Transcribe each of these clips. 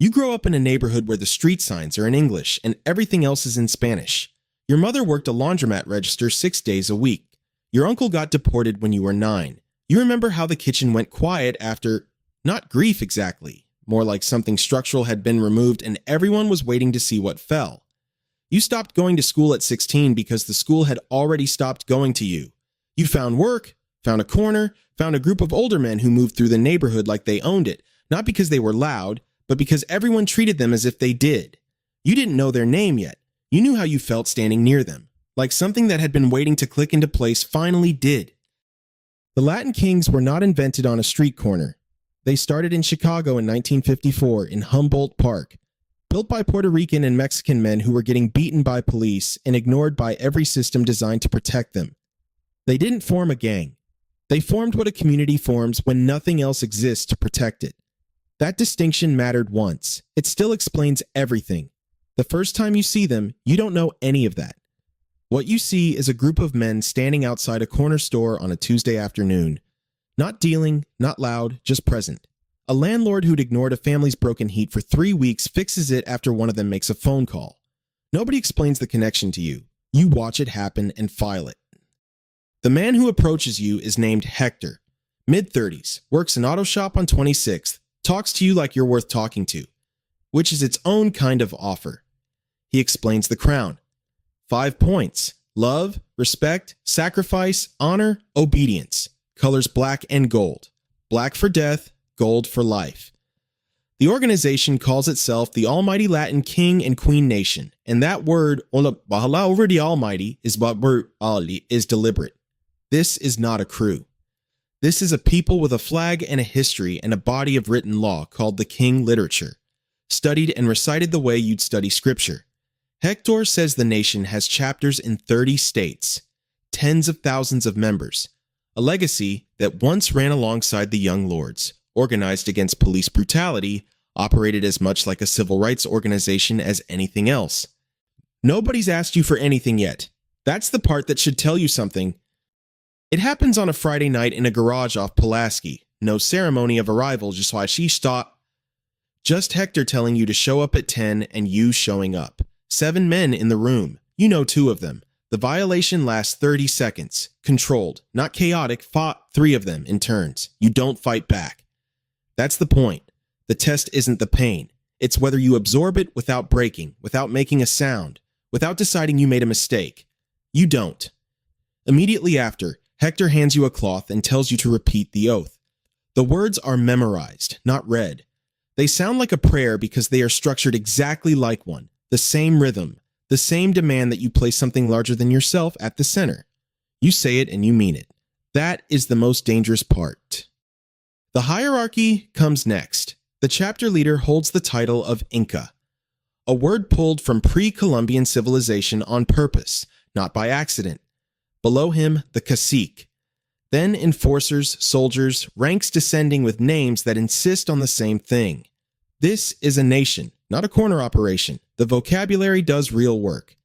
You grow up in a neighborhood where the street signs are in English and everything else is in Spanish. Your mother worked a laundromat register 6 days a week. Your uncle got deported when you were 9. You remember how the kitchen went quiet after, not grief exactly, more like something structural had been removed and everyone was waiting to see what fell. You stopped going to school at 16 because the school had already stopped going to you. You found work, found a corner, found a group of older men who moved through the neighborhood like they owned it, not because they were loud, but because everyone treated them as if they did. You didn't know their name yet. You knew how you felt standing near them, like something that had been waiting to click into place finally did. The Latin Kings were not invented on a street corner. They started in Chicago in 1954 in Humboldt Park, built by Puerto Rican and Mexican men who were getting beaten by police and ignored by every system designed to protect them. They didn't form a gang. They formed what a community forms when nothing else exists to protect it. That distinction mattered once. It still explains everything. The first time you see them, you don't know any of that. What you see is a group of men standing outside a corner store on a Tuesday afternoon. Not dealing, not loud, just present. A landlord who'd ignored a family's broken heat for 3 weeks fixes it after one of them makes a phone call. Nobody explains the connection to you. You watch it happen and file it. The man who approaches you is named Hector. Mid-30s, works an auto shop on 26th, talks to you like you're worth talking to, which is its own kind of offer. He explains the crown. 5 points: love, respect, sacrifice, honor, obedience. Colors black and gold. Black for death, gold for life. The organization calls itself the Almighty Latin King and Queen Nation, and that word, Bahala over the Almighty, is deliberate. This is not a crew. This is a people with a flag and a history and a body of written law called the King Literature, studied and recited the way you'd study scripture. Hector says the nation has chapters in 30 states, tens of thousands of members, a legacy that once ran alongside the Young Lords, organized against police brutality, operated as much like a civil rights organization as anything else. Nobody's asked you for anything yet. That's the part that should tell you something. It happens on a Friday night in a garage off Pulaski. No ceremony of arrival, just why she stopped. Just Hector telling you to show up at 10 and you showing up. 7 men in the room. You know 2 of them. The violation lasts 30 seconds. Controlled, not chaotic, fought 3 of them in turns. You don't fight back. That's the point. The test isn't the pain. It's whether you absorb it without breaking, without making a sound, without deciding you made a mistake. You don't. Immediately after, Hector hands you a cloth and tells you to repeat the oath. The words are memorized, not read. They sound like a prayer because they are structured exactly like one, the same rhythm, the same demand that you place something larger than yourself at the center. You say it and you mean it. That is the most dangerous part. The hierarchy comes next. The chapter leader holds the title of Inca, a word pulled from pre-Columbian civilization on purpose, not by accident. Below him, the cacique. Then enforcers, soldiers, ranks descending with names that insist on the same thing. This is a nation, not a corner operation. The vocabulary does real work.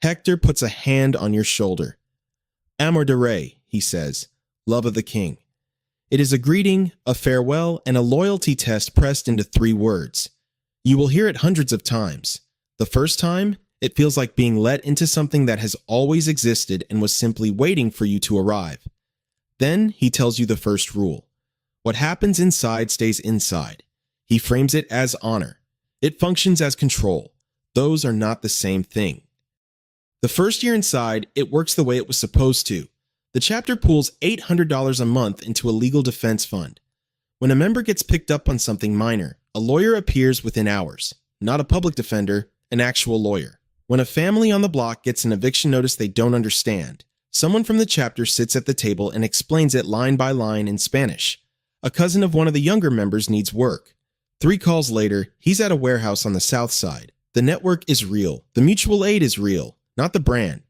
Hector puts a hand on your shoulder. Amor de Rey, he says, love of the king. It is a greeting, a farewell, and a loyalty test pressed into 3 words. You will hear it hundreds of times. The first time, it feels like being let into something that has always existed and was simply waiting for you to arrive. Then he tells you the first rule. What happens inside stays inside. He frames it as honor. It functions as control. Those are not the same thing. The first year inside, it works the way it was supposed to. The chapter pools $800 a month into a legal defense fund. When a member gets picked up on something minor, a lawyer appears within hours. Not a public defender, an actual lawyer. When a family on the block gets an eviction notice they don't understand, someone from the chapter sits at the table and explains it line by line in Spanish. A cousin of one of the younger members needs work. 3 calls later, he's at a warehouse on the south side. The network is real. The mutual aid is real, not the brand,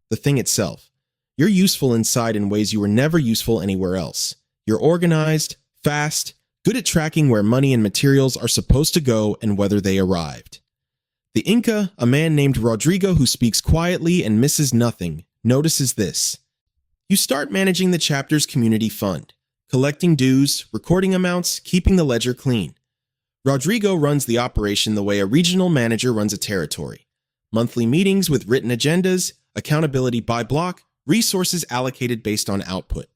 the thing itself. You're useful inside in ways you were never useful anywhere else. You're organized, fast, good at tracking where money and materials are supposed to go and whether they arrived. The Inca, a man named Rodrigo who speaks quietly and misses nothing, notices this. You start managing the chapter's community fund, collecting dues, recording amounts, keeping the ledger clean. Rodrigo runs the operation the way a regional manager runs a territory. Monthly meetings with written agendas, accountability by block, resources allocated based on output.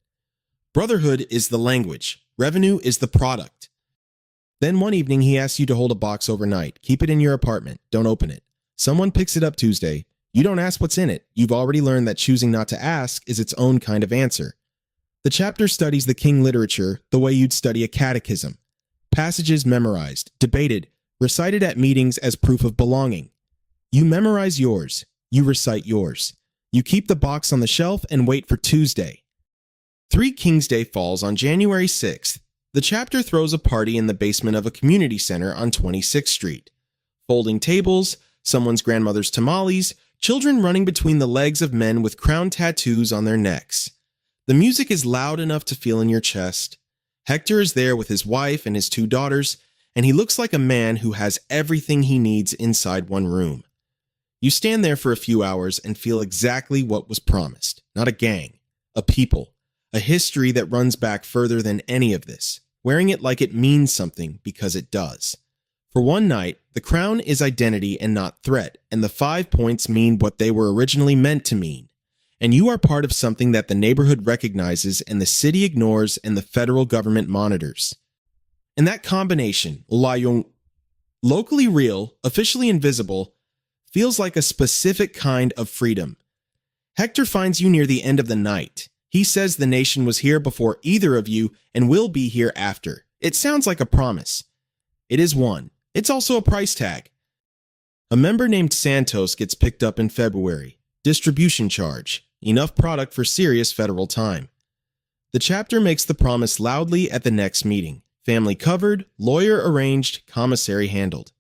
Brotherhood is the language. Revenue is the product. Then one evening he asks you to hold a box overnight. Keep it in your apartment. Don't open it. Someone picks it up Tuesday. You don't ask what's in it. You've already learned that choosing not to ask is its own kind of answer. The chapter studies the King literature the way you'd study a catechism. Passages memorized, debated, recited at meetings as proof of belonging. You memorize yours. You recite yours. You keep the box on the shelf and wait for Tuesday. 3 Kings Day falls on January 6th. The chapter throws a party in the basement of a community center on 26th Street. Folding tables, someone's grandmother's tamales, children running between the legs of men with crown tattoos on their necks. The music is loud enough to feel in your chest. Hector is there with his wife and his 2 daughters, and he looks like a man who has everything he needs inside one room. You stand there for a few hours and feel exactly what was promised. Not a gang, a people, a history that runs back further than any of this, wearing it like it means something because it does. For one night, the crown is identity and not threat, and the 5 points mean what they were originally meant to mean. And you are part of something that the neighborhood recognizes and the city ignores and the federal government monitors. And that combination, locally real, officially invisible, feels like a specific kind of freedom. Hector finds you near the end of the night. He says the nation was here before either of you and will be here after. It sounds like a promise. It is one. It's also a price tag. A member named Santos gets picked up in February. Distribution charge. Enough product for serious federal time. The chapter makes the promise loudly at the next meeting. Family covered, lawyer arranged, commissary handled.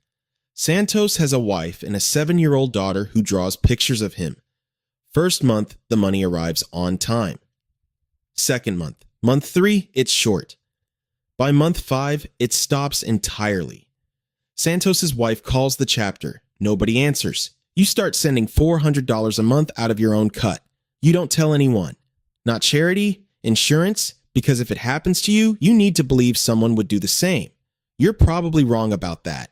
Santos has a wife and a 7-year-old daughter who draws pictures of him. First month, the money arrives on time. Second month. Month 3, it's short. By month 5, it stops entirely. Santos's wife calls the chapter. Nobody answers. You start sending $400 a month out of your own cut. You don't tell anyone. Not charity, insurance, because if it happens to you, you need to believe someone would do the same. You're probably wrong about that.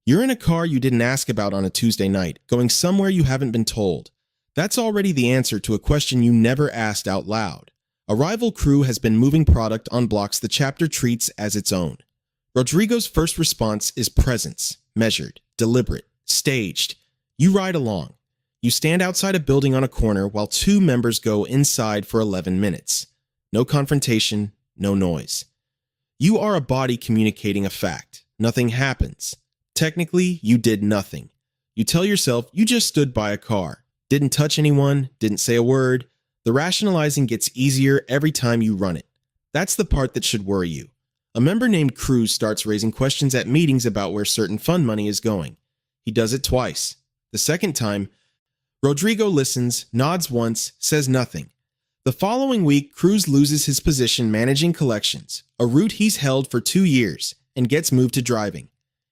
You're in a car you didn't ask about on a Tuesday night, going somewhere you haven't been told. That's already the answer to a question you never asked out loud. A rival crew has been moving product on blocks the chapter treats as its own. Rodrigo's first response is presence, measured, deliberate, staged. You ride along. You stand outside a building on a corner while 2 members go inside for 11 minutes. No confrontation, no noise. You are a body communicating a fact. Nothing happens. Technically, you did nothing. You tell yourself you just stood by a car, didn't touch anyone, didn't say a word. The rationalizing gets easier every time you run it. That's the part that should worry you. A member named Cruz starts raising questions at meetings about where certain fund money is going. He does it twice. The second time, Rodrigo listens, nods once, says nothing. The following week, Cruz loses his position managing collections, a route he's held for 2 years, and gets moved to driving.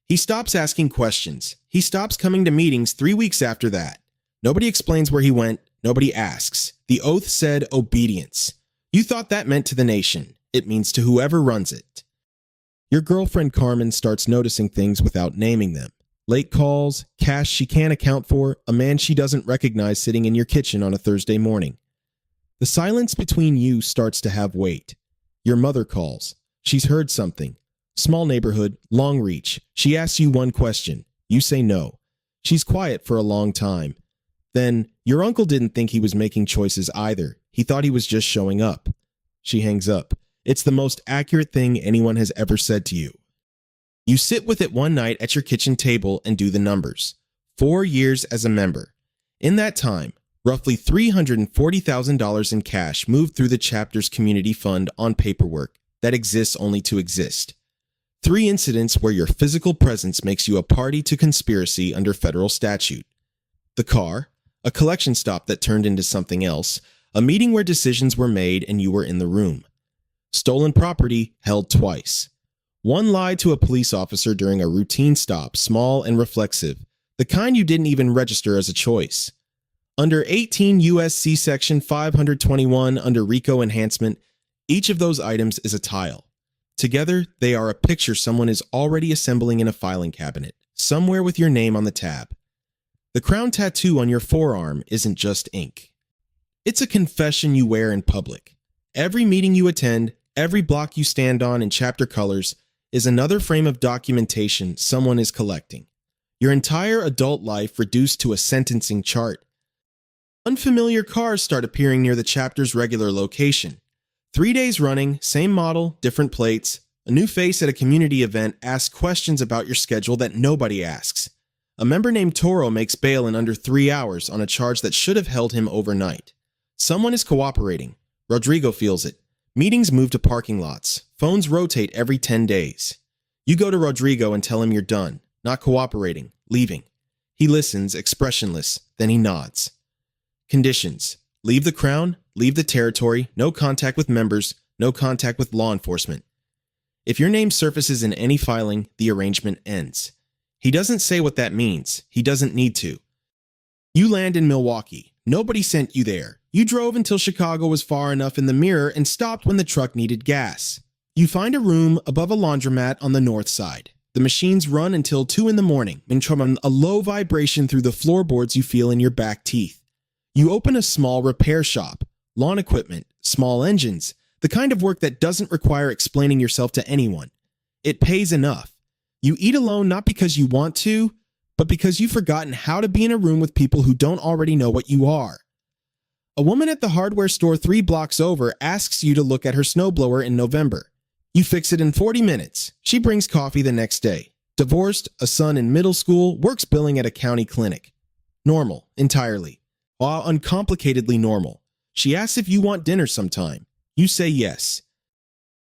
He stops asking questions. He stops coming to meetings 3 weeks after that. Nobody explains where he went. Nobody asks. The oath said obedience. You thought that meant to the nation. It means to whoever runs it. Your girlfriend Carmen starts noticing things without naming them. Late calls, cash she can't account for, a man she doesn't recognize sitting in your kitchen on a Thursday morning. The silence between you starts to have weight. Your mother calls. She's heard something. Small neighborhood, long reach. She asks you one question. You say no. She's quiet for a long time. Then, your uncle didn't think he was making choices either. He thought he was just showing up. She hangs up. It's the most accurate thing anyone has ever said to you. You sit with it one night at your kitchen table and do the numbers. 4 years as a member. In that time, roughly $340,000 in cash moved through the chapter's community fund on paperwork that exists only to exist. 3 incidents where your physical presence makes you a party to conspiracy under federal statute. The car, a collection stop that turned into something else, a meeting where decisions were made and you were in the room. Stolen property held twice. One lie to a police officer during a routine stop, small and reflexive, the kind you didn't even register as a choice. Under 18 U.S.C. Section 521 under RICO enhancement, each of those items is a tile. Together, they are a picture someone is already assembling in a filing cabinet, somewhere with your name on the tab. The crown tattoo on your forearm isn't just ink. It's a confession you wear in public. Every meeting you attend, every block you stand on in chapter colors, is another frame of documentation someone is collecting. Your entire adult life reduced to a sentencing chart. Unfamiliar cars start appearing near the chapter's regular location. 3 days running, same model, different plates. A new face at a community event asks questions about your schedule that nobody asks. A member named Toro makes bail in under 3 hours on a charge that should have held him overnight. Someone is cooperating. Rodrigo feels it. Meetings move to parking lots. Phones rotate every 10 days. You go to Rodrigo and tell him you're done, not cooperating, leaving. He listens, expressionless, then he nods. Conditions: leave the crown, leave the territory, no contact with members, no contact with law enforcement. If your name surfaces in any filing, the arrangement ends. He doesn't say what that means. He doesn't need to. You land in Milwaukee. Nobody sent you there. You drove until Chicago was far enough in the mirror and stopped when the truck needed gas. You find a room above a laundromat on the north side. The machines run until 2 in the morning, and from a low vibration through the floorboards you feel in your back teeth. You open a small repair shop, lawn equipment, small engines, the kind of work that doesn't require explaining yourself to anyone. It pays enough. You eat alone not because you want to, but because you've forgotten how to be in a room with people who don't already know what you are. A woman at the hardware store 3 blocks over asks you to look at her snowblower in November. You fix it in 40 minutes. She brings coffee the next day. Divorced, a son in middle school, works billing at a county clinic. Normal, entirely. While uncomplicatedly normal. She asks if you want dinner sometime. You say yes.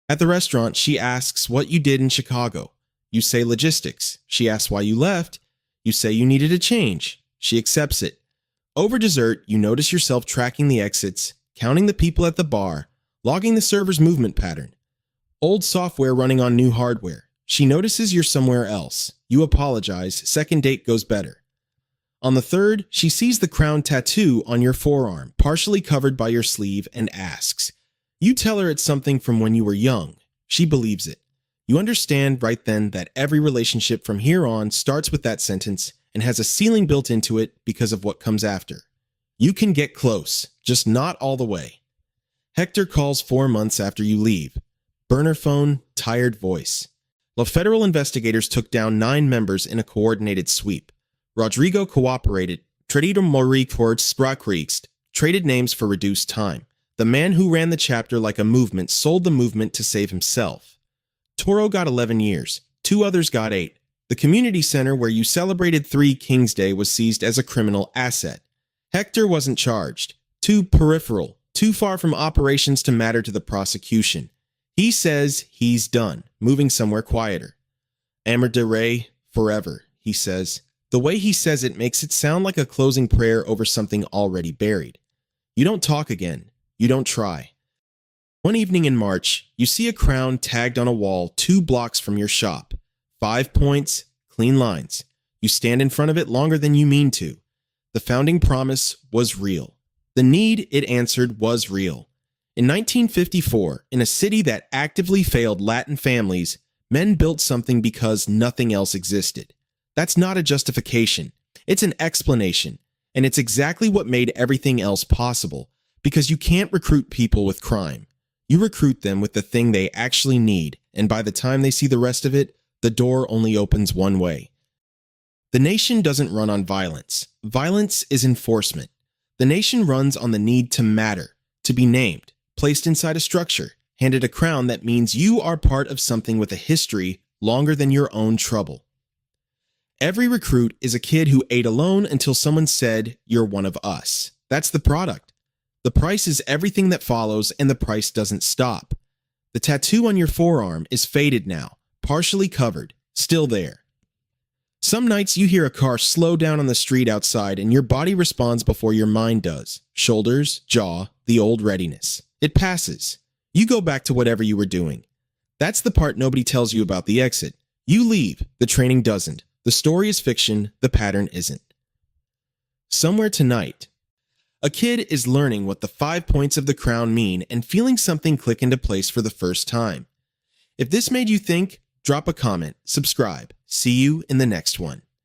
At the restaurant, she asks what you did in Chicago. You say logistics. She asks why you left. You say you needed a change. She accepts it. Over dessert, you notice yourself tracking the exits, counting the people at the bar, logging the server's movement pattern. Old software running on new hardware. She notices you're somewhere else. You apologize. Second date goes better. On the third, she sees the crown tattoo on your forearm, partially covered by your sleeve, and asks. You tell her it's something from when you were young. She believes it. You understand right then that every relationship from here on starts with that sentence and has a ceiling built into it because of what comes after. You can get close, just not all the way. Hector calls 4 months after you leave. Burner phone, tired voice. The federal investigators took down 9 members in a coordinated sweep. Rodrigo cooperated. Tradito Mori Sprachriegst traded names for reduced time. The man who ran the chapter like a movement sold the movement to save himself. Toro got 11 years. 2 others got 8. The community center where you celebrated 3 Kings Day was seized as a criminal asset. Hector wasn't charged. Too peripheral, too far from operations to matter to the prosecution. He says he's done, moving somewhere quieter. Amor de Rey, forever, he says. The way he says it makes it sound like a closing prayer over something already buried. You don't talk again. You don't try. One evening in March, you see a crown tagged on a wall 2 blocks from your shop. 5 points, clean lines. You stand in front of it longer than you mean to. The founding promise was real. The need it answered was real. In 1954, in a city that actively failed Latin families, men built something because nothing else existed. That's not a justification. It's an explanation. And it's exactly what made everything else possible, because you can't recruit people with crime. You recruit them with the thing they actually need, and by the time they see the rest of it, the door only opens one way. The nation doesn't run on violence. Violence is enforcement. The nation runs on the need to matter, to be named, placed inside a structure, handed a crown that means you are part of something with a history longer than your own trouble. Every recruit is a kid who ate alone until someone said, "You're one of us." That's the product. The price is everything that follows, and the price doesn't stop. The tattoo on your forearm is faded now, partially covered, still there. Some nights you hear a car slow down on the street outside and your body responds before your mind does. Shoulders, jaw, the old readiness. It passes. You go back to whatever you were doing. That's the part nobody tells you about the exit. You leave, the training doesn't. The story is fiction, the pattern isn't. Somewhere tonight, a kid is learning what the 5 points of the crown mean and feeling something click into place for the first time. If this made you think, drop a comment, subscribe. See you in the next one.